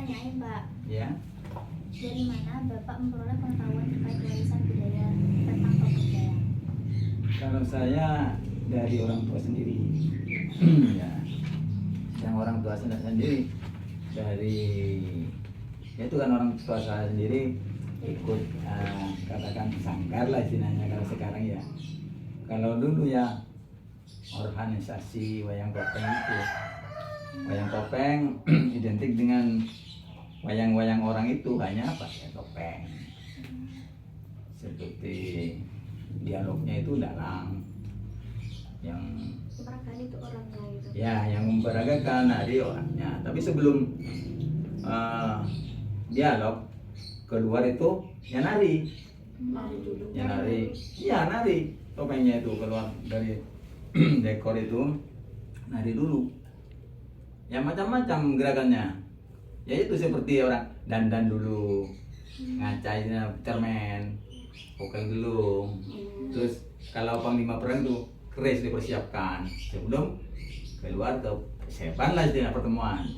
tanyain Pak, Ya. dari mana Bapak memperoleh pengetahuan terkait warisan budaya tentang topeng dayak? Kalau saya dari orang tua sendiri, ya, yang orang tua saya sendiri dari, ya itu kan orang tua saya sendiri ikut katakan sanggar lah istilahnya kalau sekarang ya. Kalau dulu ya organisasi wayang topeng itu, wayang topeng identik dengan wayang-wayang orang itu hanya apa ya, topeng. Seperti dialognya itu dalang, yang Peragaan itu orangnya gitu. ya yang memperagakan hari orangnya. Tapi sebelum dialog keluar itu ya nari, Nari dulu. ya nari, ya nari, topengnya itu keluar dari dekor itu nari dulu. Ya macam-macam gerakannya. Ya itu seperti orang dandan dulu, ngacainya cermen, pokoknya dulu. Terus kalau panglima perang tuh keris dipersiapkan sebelum keluar ke persiapan lah istilahnya pertemuan.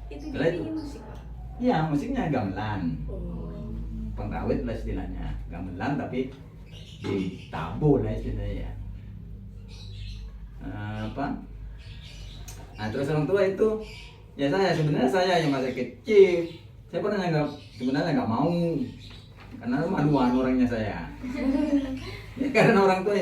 Itu Setelah itu, jadi musik Pak. ya musiknya gamelan, Oh. pengrawit lah istilahnya, gamelan tapi ditabuh lah istilahnya ya. Apa? Nah terus orang tua itu, ya sebenarnya saya yang masih kecil, saya pernah nggak, sebenarnya nggak mau, karena maluan orangnya saya. Ya, karena orang tua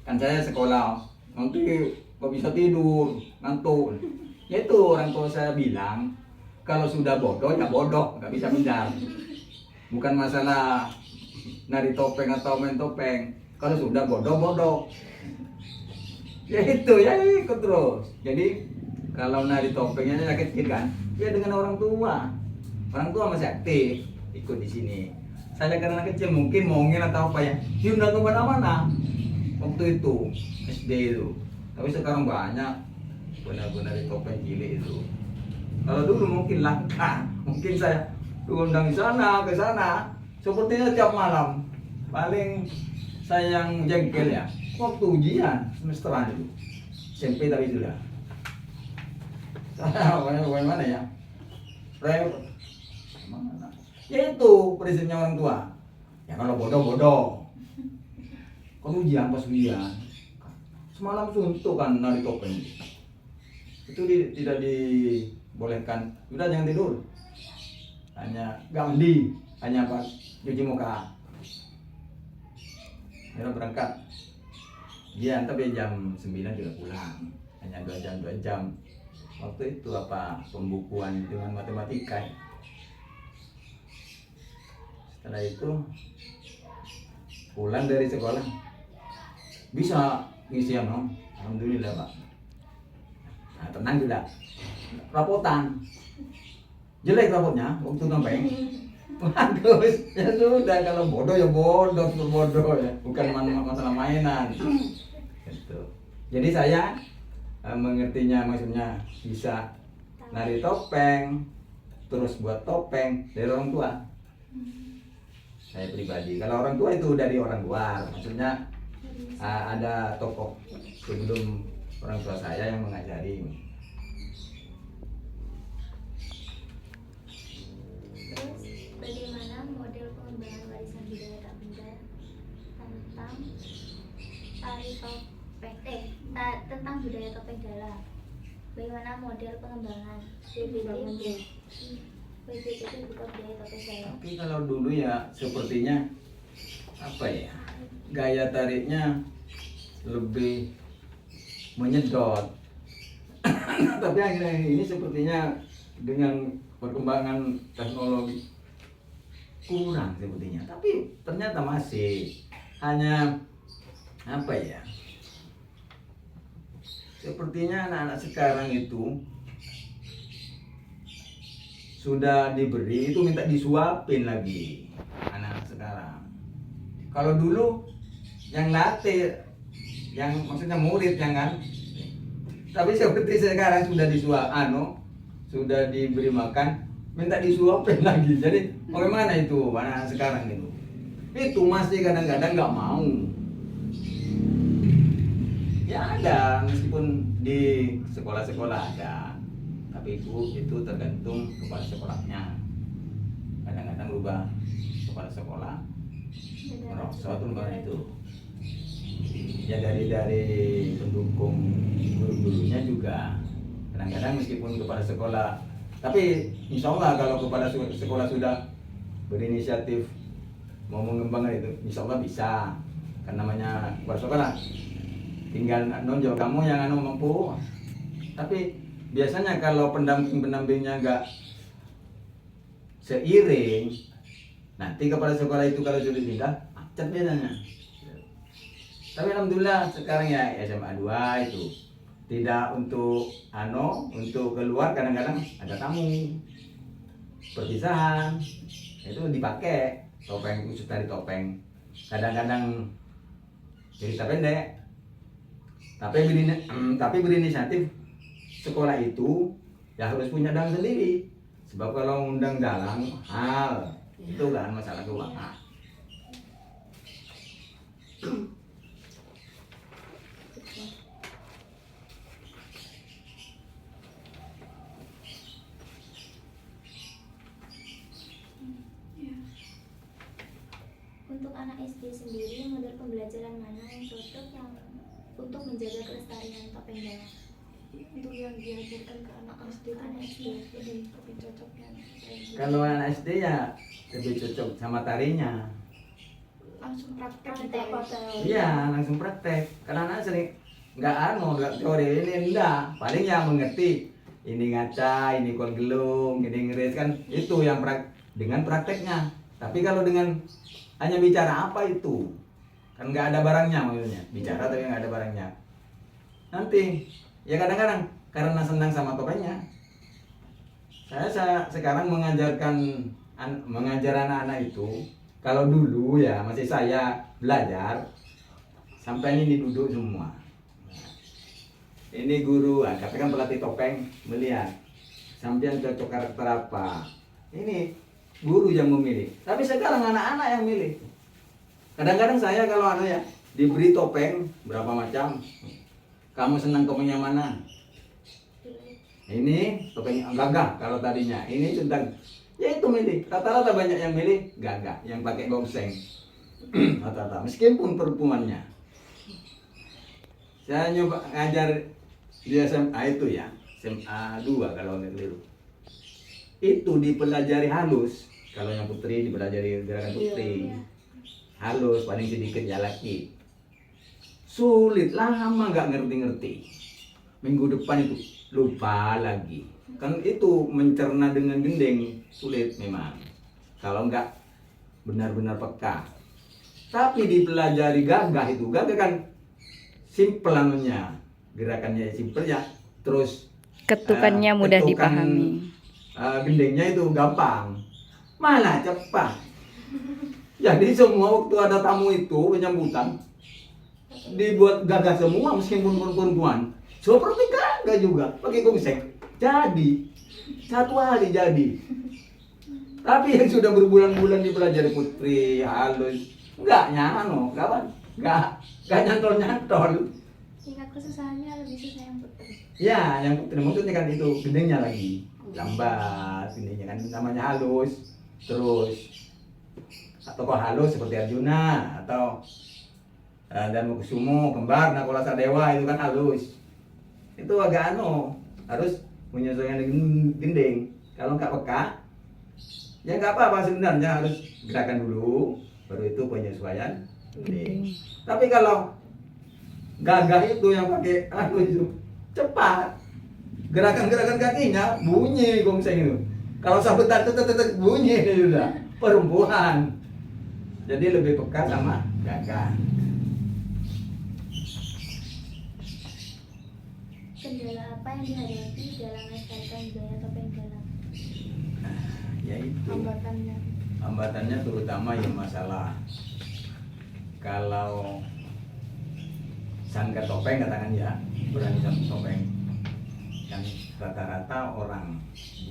kan saya sekolah, nanti kok bisa tidur, ngantuk. Ya itu orang tua saya bilang, kalau sudah bodoh ya bodoh, nggak bisa pindah. Bukan masalah nari topeng atau main topeng, kalau sudah bodoh. Ya itu ya ikut terus. Jadi kalau nari topengnya saya kecil kan, ya dengan orang tua masih aktif ikut di sini. Saya karena kecil mungkin mongin atau apa ya, diundang kemana-mana waktu itu SD itu. Tapi sekarang banyak benar-benar di topeng cilik itu. Kalau dulu mungkin langka, mungkin saya diundang di sana ke sana. Sepertinya tiap malam. Paling saya yang jengkel ya, waktu ujian semesteran itu, SMP tapi sudah. Saya mana ya? Mana? Ya itu prinsipnya orang tua. Ya kalau bodoh. Kalau ujian pas ujian, semalam suntuk kan nari topeng. Itu tidak dibolehkan. Udah jangan tidur. Hanya nggak mandi, hanya pas cuci muka. Ya berangkat. Dia tapi jam 9 sudah pulang. Hanya 2 jam. Waktu itu apa pembukuan dengan matematika. Setelah itu pulang dari sekolah bisa ngisi no? Alhamdulillah Pak. Nah, tenang juga. Rapotan jelek rapotnya waktu topeng. Bagus, ya sudah kalau bodoh ya bodoh ya, bukan masalah mainan. Gitu. Jadi saya mengertinya maksudnya bisa nari topeng, terus buat topeng dari orang tua. Saya pribadi, kalau orang tua itu dari orang luar, maksudnya ada tokoh sebelum orang tua saya yang mengajari. Terus bagaimana model pengembangan warisan budaya tak benda tentang tari topeng tentang budaya topeng dayak? Bagaimana model pengembangan BPTT buka budaya topeng dayak? Tapi kalau dulu ya sepertinya apa ya, gaya tariknya lebih menyedot. Tapi akhirnya ini sepertinya dengan perkembangan teknologi kurang sepertinya. Tapi ternyata masih hanya apa ya? Sepertinya anak-anak sekarang itu sudah diberi itu minta disuapin lagi anak-anak sekarang. Kalau dulu yang latih, yang maksudnya murid jangan. Tapi seperti sekarang sudah sudah diberi makan, minta disuapin lagi. Jadi bagaimana itu anak sekarang itu? Itu masih kadang-kadang nggak mau. Ya ada, meskipun di sekolah-sekolah ada, Tapi itu tergantung kepala sekolahnya. Kadang-kadang berubah kepala sekolah merosot lembaran itu. Ya dari pendukung guru-gurunya juga. Kadang-kadang meskipun kepala sekolah, tapi insya Allah kalau kepala sekolah sudah berinisiatif mau mengembangkan itu, insya Allah bisa. Kan namanya kepala sekolah, tinggal nonjol kamu yang mampu. Tapi biasanya kalau pendamping-pendampingnya nggak seiring, nanti kepala sekolah itu kalau sudah pindah, macet biasanya. Tapi alhamdulillah sekarang ya SMA 2 itu tidak untuk untuk keluar, kadang-kadang ada tamu perpisahan itu dipakai topeng khusus dari topeng, kadang-kadang cerita pendek. Tapi berinisiatif sekolah itu ya harus punya dalang sendiri, sebab kalau undang dalang hal itu kan masalah keuangan. Untuk anak SD sendiri, model pembelajaran mana yang cocok yang untuk menjaga kelestarian topeng dalam? Untuk yang diajarkan ke anak SD lebih cocok yang kayak gitu. Kalau anak SD ya lebih cocok sama tarinya. Langsung praktek gitu Praktek. apa? Iya, langsung praktek. Karena anak sering nggak teori ini enggak. Paling ya mengerti ini ngaca, ini kon gelung, ini ngeris, kan itu yang dengan prakteknya. Tapi kalau dengan hanya bicara apa itu, kan nggak ada barangnya maksudnya. Bicara tapi nggak ada barangnya. Nanti ya kadang-kadang karena senang sama topengnya, saya sekarang mengajar anak-anak itu. Kalau dulu ya masih saya belajar sampai ini duduk semua. Ini guru, katakan pelatih topeng melihat sampean cocok karakter apa. Ini guru yang memilih. Tapi sekarang anak-anak yang milih. Kadang-kadang saya kalau anak ya diberi topeng berapa macam. Kamu senang topeng yang mana? Ini topeng gagah kalau tadinya. Ini tentang ya itu milih. Rata-rata banyak yang milih gagah, yang pakai gongseng. Rata-rata meskipun perempuannya. Saya nyoba ngajar di SMA itu ya, SMA 2 kalau nggak keliru. Itu dipelajari halus. Kalau yang putri dipelajari gerakan putri. Halus, paling sedikit ya laki. Sulit, lama nggak ngerti-ngerti. Minggu depan itu lupa lagi. Kan itu mencerna dengan gending sulit memang. Kalau nggak benar-benar peka. Tapi dipelajari gagah itu, gagah kan simple namanya. Gerakannya simple ya. Terus Ketukannya mudah ketukan, dipahami. gendingnya itu gampang. Malah cepat. Jadi semua waktu ada tamu itu penyambutan dibuat gagah semua meskipun perempuan. Seperti gagah juga pakai gongseng. Jadi satu hari jadi. Tapi yang sudah berbulan-bulan dipelajari putri halus enggak nyantol. Tingkat kesusahannya lebih susah yang putri. Ya, yang putri maksudnya kan itu gendingnya lagi lambat, gendingnya kan namanya halus. Terus atau kok halus seperti Arjuna atau dan Mukusumo, kembar, Nakula Sadewa itu kan halus. Itu agak harus menyesuaikan dengan gending. Kalau nggak peka, ya nggak apa-apa sebenarnya, harus gerakan dulu, baru itu penyesuaian gending. Tapi kalau gagah itu yang pakai itu cepat, gerakan-gerakan kakinya bunyi gongseng itu. Kalau sabetan tetek bunyi sudah perempuan. Jadi lebih peka sama gagah. Kendala apa yang dihadapi dalam melestarikan budaya topeng galang? Yaitu hambatannya terutama yang masalah kalau sanggar topeng katakan ya, berani sanggar topeng yang rata-rata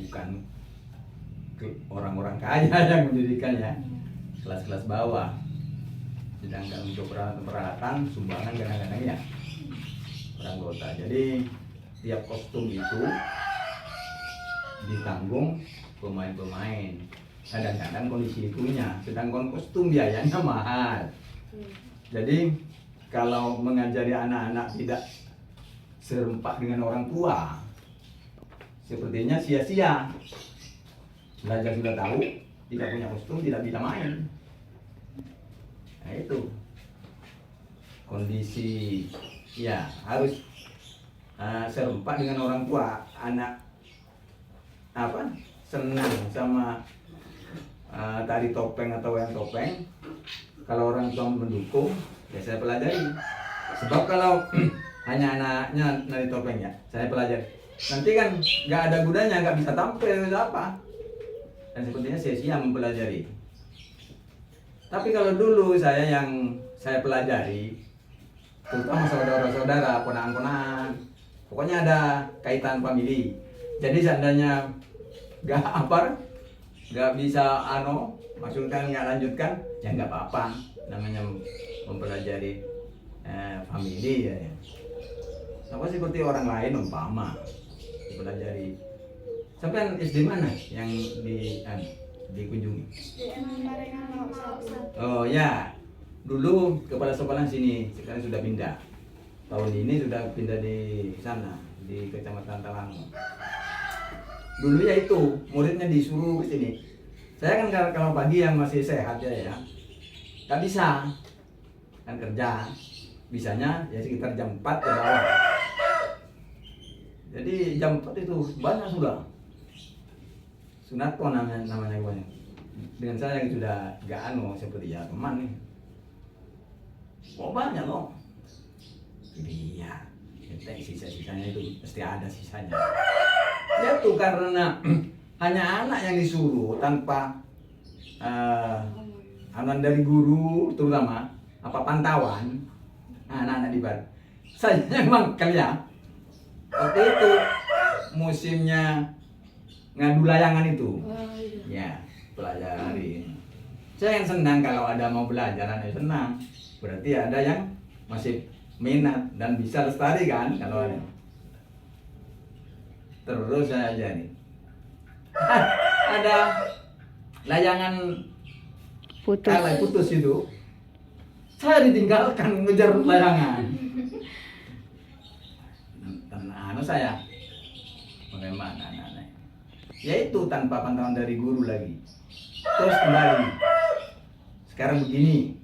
bukan orang-orang kaya yang mendirikannya, kelas-kelas bawah. Sedangkan untuk peralatan sumbangan kadang-kadang ya orang kota. Jadi tiap kostum itu ditanggung pemain-pemain. Kadang-kadang kondisi itunya, sedangkan kostum biayanya mahal. Jadi kalau mengajari anak-anak tidak serempak dengan orang tua, sepertinya sia-sia. Belajar sudah tahu, tidak punya kostum, tidak bisa main. Nah itu kondisi, ya harus serempak dengan orang tua. Anak senang sama tari topeng atau wayang topeng, kalau orang tua mendukung, ya saya pelajari. Sebab kalau hanya anaknya nari topeng ya saya pelajari, nanti kan nggak ada gunanya, nggak bisa tampil apa, dan sepertinya sia-sia mempelajari. Tapi kalau dulu yang saya pelajari, terutama saudara-saudara, ponakan-ponakan, pokoknya ada kaitan famili. Jadi seandainya nggak bisa maksudnya nggak lanjutkan, ya nggak apa-apa, namanya mempelajari famili ya. Sama seperti orang lain umpama dipelajari. Sampai SD mana yang dikunjungi? Oh ya, dulu kepala sekolah sini, sekarang sudah pindah. Tahun ini sudah pindah di sana, di Kecamatan Talango. Dulu ya itu, muridnya disuruh ke sini. Saya kan kalau pagi yang masih sehat ya, nggak bisa, kan kerja. Bisanya ya sekitar jam 4 ke bawah. Jadi jam 4 itu banyak sudah. Sunatko namanya banyak. Dengan saya yang sudah gak seperti ya teman nih. Kok banyak loh. Iya, sisa-sisanya itu pasti ada sisanya. Ya tuh karena hanya anak yang disuruh tanpa arahan dari guru, terutama pantauan anak-anak di bar. Saya memang kerja. Waktu itu musimnya ngadu layangan itu. Ya, pelajari. Saya yang senang kalau ada mau belajar, anak senang. Berarti ada yang masih minat dan bisa lestari kan kalau ada. Terus saya ajari. Ada layangan putus itu. Saya ditinggalkan ngejar layangan. Dan saya bagaimana anak-anak? Yaitu tanpa pantauan dari guru lagi. Terus kembali. Sekarang begini.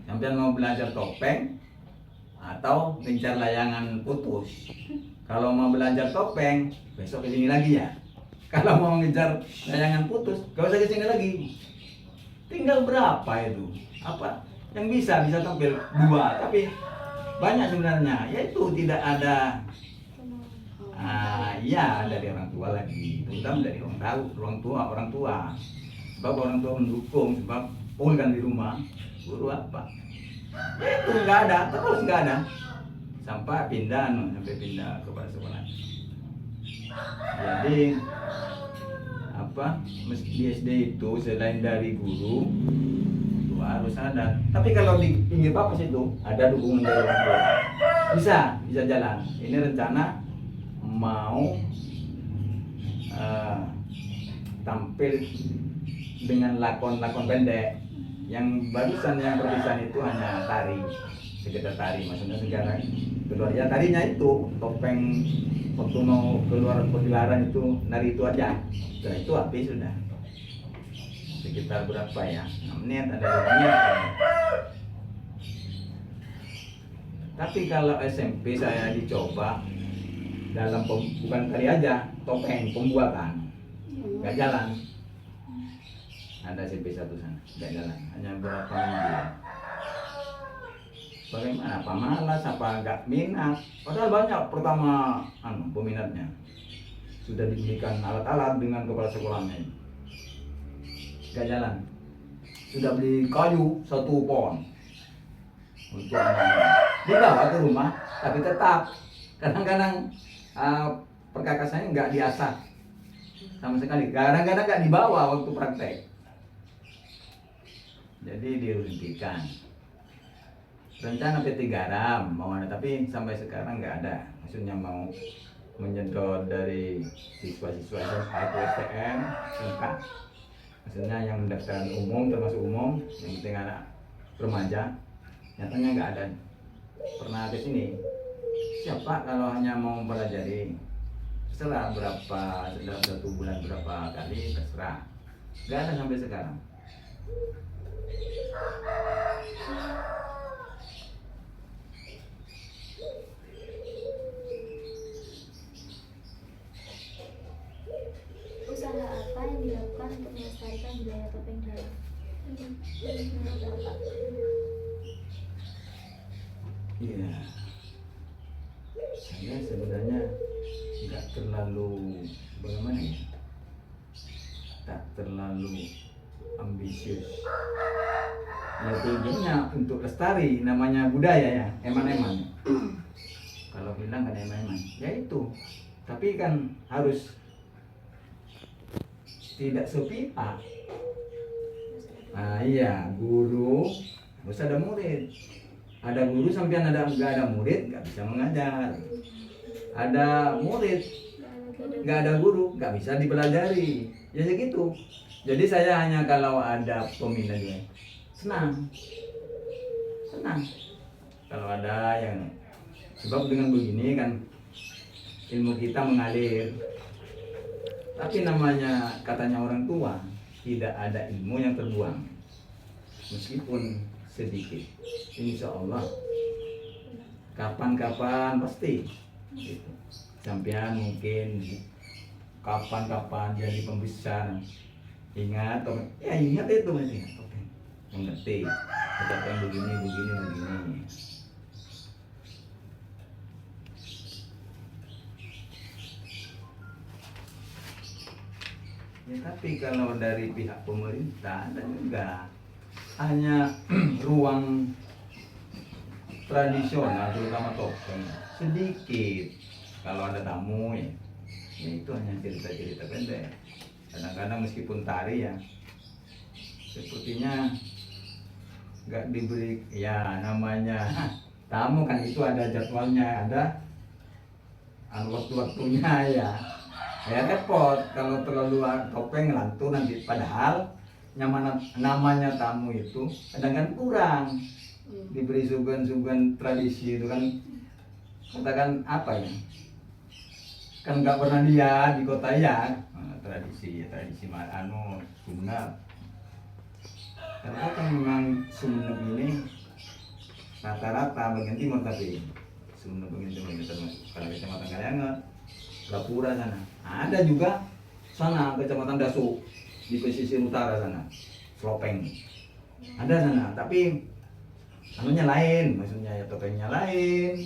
Sampai mau belajar topeng atau ngejar layangan putus. Kalau mau belajar topeng, besok kesini lagi ya. Kalau mau ngejar layangan putus, gak usah kesini lagi. Tinggal berapa itu? Apa yang bisa tampil 2, tapi banyak sebenarnya. Yaitu tidak ada ya dari orang tua lagi, terutama dari orang tua. Sebab orang tua mendukung, sebab kan di rumah, guru apa? Itu nggak ada, terus nggak ada. Sampai pindah kepada sekolah. Jadi di SD itu selain dari guru harus ada. Tapi kalau di pinggir papas itu ada dukungan dari orang tua. Bisa jalan. Ini rencana mau tampil dengan lakon pendek. Yang barusan yang perpisahan itu hanya tari, sekedar tari, maksudnya sekarang keluar ya tarinya itu topeng waktu mau keluar pergelaran itu nari itu aja. Setelah itu habis sudah. Sekitar berapa ya? 6 menit, ada 2 menit. Tapi kalau SMP saya dicoba dalam bukan tari aja, topeng pembuatan nggak jalan. Ada SMP 1 sana nggak jalan, hanya berapa minggu. Bagaimana? Apa malas? Apa nggak minat? Padahal banyak pertama peminatnya. Sudah diberikan alat-alat dengan kepala sekolahnya. Nggak jalan. Sudah beli kayu 1 pohon untuk anak-anak. Dibawa ke rumah, tapi tetap kadang-kadang perkakasannya nggak diasah sama sekali. Kadang-kadang nggak dibawa waktu praktek. Jadi dihentikan. Rencana PT Garam mau ada, tapi sampai sekarang nggak ada. Maksudnya mau menyedot dari siswa-siswa SMA atau STM lengkap, maksudnya yang pendaftaran umum termasuk umum, yang penting anak remaja, nyatanya nggak ada pernah ke sini. Siapa kalau hanya mau mempelajari, terserah berapa dalam 1 bulan berapa kali terserah, nggak ada sampai sekarang. Usaha apa yang dilakukan untuk melestarikan budaya topeng dalam? Menurut Bapak? Iya, saya sebenarnya nggak terlalu bagaimana ya, tak terlalu ambisius. Ya tujuannya untuk lestari, namanya budaya ya, eman-eman. Kalau bilang kan eman-eman, ya itu. Tapi kan harus tidak sepihak. Nah iya, guru harus ada murid. Ada guru sampai nggak ada murid nggak bisa mengajar. Ada murid nggak ada guru nggak bisa dipelajari. Ya segitu. Jadi saya hanya kalau ada peminat dia senang. Kalau ada yang sebab dengan begini kan ilmu kita mengalir. Tapi namanya katanya orang tua tidak ada ilmu yang terbuang meskipun sedikit. Insya Allah kapan-kapan pasti gitu. Sampean mungkin kapan-kapan jadi pembesar ingat ya ingat itu masih mengerti kata yang begini. Ya tapi kalau dari pihak pemerintah dan juga hanya ruang tradisional terutama topeng sedikit. Kalau ada tamu ya itu hanya cerita-cerita pendek. Kadang-kadang meskipun tari ya sepertinya nggak diberi ya namanya tamu kan itu ada jadwalnya, ada waktu-waktunya ya. Ya repot kalau terlalu topeng lantur nanti, padahal namanya tamu itu kadang-kadang kurang diberi suguhan-suguhan tradisi itu kan, katakan apa ya, kan nggak pernah lihat di kota ya. Tradisi sunat. Karena kan memang sunat ini rata-rata bagian timur, tapi sunat bagian timur termasuk kalau kecamatan Kalianget, Gapura sana. Ada juga sana kecamatan Dasu di pesisir utara sana, Slopeng. Ada sana, tapi anunya lain, maksudnya ya topengnya lain,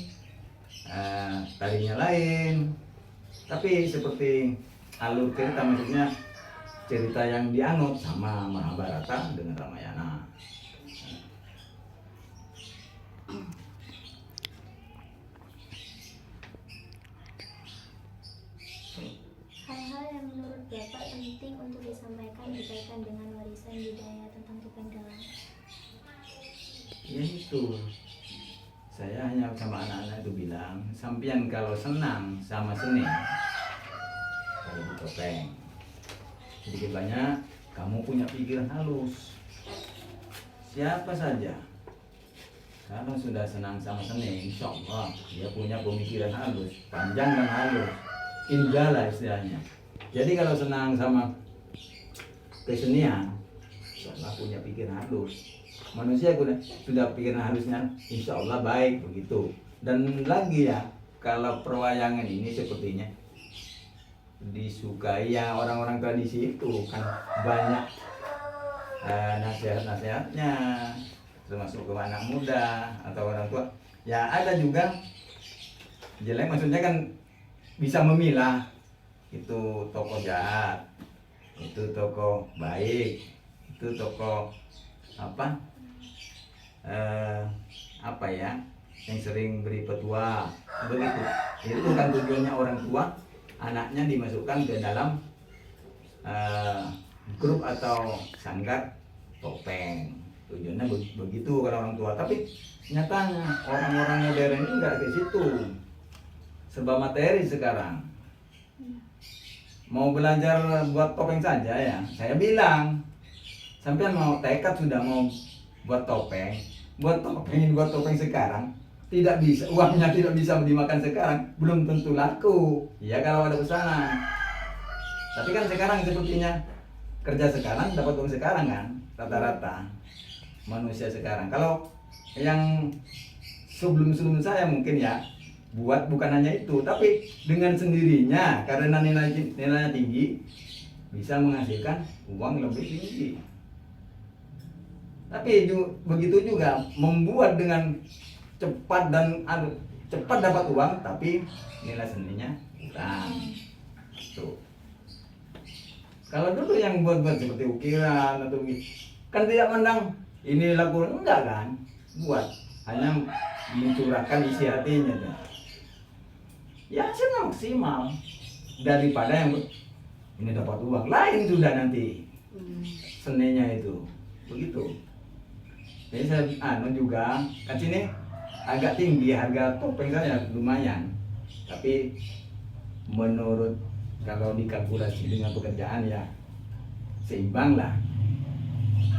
tarinya lain. Tapi seperti alur cerita, maksudnya cerita yang dianut sama Mahabharata dengan Ramayana. Hal-hal yang menurut Bapak penting untuk disampaikan berkaitan dengan warisan budaya tentang topeng dalam? Ya itu, saya hanya sama anak-anak itu bilang, sampian kalau senang sama seni kalau di topeng, sedikit banyak kamu punya pikiran halus. Siapa saja kalau sudah senang sama seni, insya Allah dia punya pemikiran halus, panjang dan halus, indah lah istilahnya. Jadi kalau senang sama kesenian, insya Allah punya pikiran halus. Manusia sudah pikiran halusnya insya Allah baik begitu. Dan lagi ya, kalau perwayangan ini sepertinya disukai ya orang-orang tradisi itu kan banyak nasihat-nasihatnya, termasuk ke anak muda atau orang tua. Ya ada juga jelek, maksudnya kan bisa memilah itu tokoh jahat, itu tokoh baik, itu tokoh apa ya yang sering beri petua begitu. Itu kan tujuannya orang tua anaknya dimasukkan ke dalam grup atau sanggar topeng. Tujuannya begitu kalau orang tua. Tapi nyatanya orang-orang modern ini nggak ke situ. serba materi sekarang. Mau belajar buat topeng saja ya, saya bilang, sampean mau tekad sudah mau buat topeng sekarang, tidak bisa, uangnya tidak bisa dimakan sekarang, belum tentu laku. Ya kalau ada pesanan. Tapi kan sekarang sepertinya kerja sekarang dapat uang sekarang kan, rata-rata manusia sekarang. Kalau yang sebelum saya mungkin ya buat bukan hanya itu, tapi dengan sendirinya karena nilainya tinggi bisa menghasilkan uang lebih tinggi. Tapi begitu juga membuat dengan cepat dan cepat dapat uang, tapi nilai seninya kurang. Tuh. Kalau dulu yang buat seperti ukiran atau kan tidak mandang ini laku, enggak kan, buat hanya mencurahkan isi hatinya tuh. Ya hasilnya maksimal daripada yang ini dapat uang lain sudah nanti seninya itu begitu. Jadi saya juga kan sini agak tinggi harga topeng saya lumayan, tapi menurut kalau dikalkulasi dengan pekerjaan ya seimbang lah.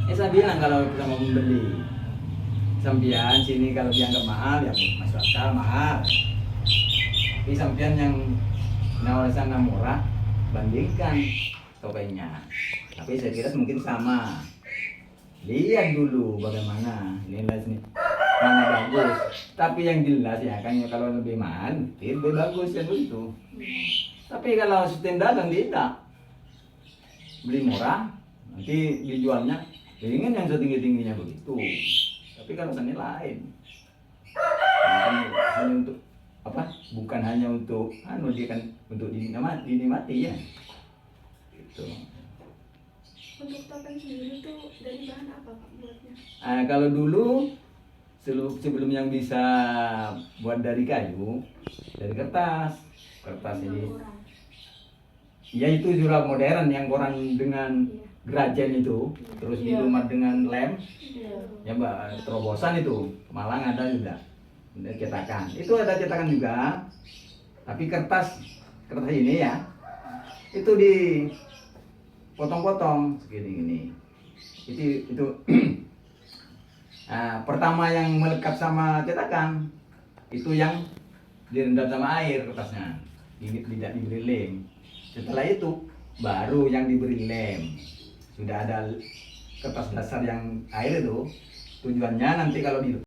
Saya bilang kalau kita mau membeli sampian sini kalau dianggap mahal ya masuk akal mahal. Tapi sampian yang nawar sana murah bandingkan topengnya. Tapi saya kira mungkin sama. Lihat dulu bagaimana nilai sini mana bagus. Tapi yang jelas ya kan kalau lebih mahal lebih bagus ya begitu. Tapi kalau sistem dagang tidak, beli murah nanti dijualnya ingin yang setinggi-tingginya begitu. Tapi kalau seni lain, hanya untuk apa? Bukan hanya untuk dia kan untuk dinikmati ya. Gitu. Untuk topeng sendiri itu dari bahan apa Pak buatnya? Kalau dulu sebelum yang bisa buat dari kayu, dari kertas ini. Ya itu jurap modern yang koran dengan gerajen itu, terus dilumat dengan lem, ya mbak terobosan itu, Malang ada juga, cetakan. Itu ada cetakan juga, tapi kertas ini ya, itu dipotong-potong segini-gini. Itu pertama yang melekat sama cetakan, itu yang direndam sama air kertasnya, tidak diberi lem. Setelah itu baru yang diberi lem. Sudah ada kertas dasar yang air itu, tujuannya nanti kalau di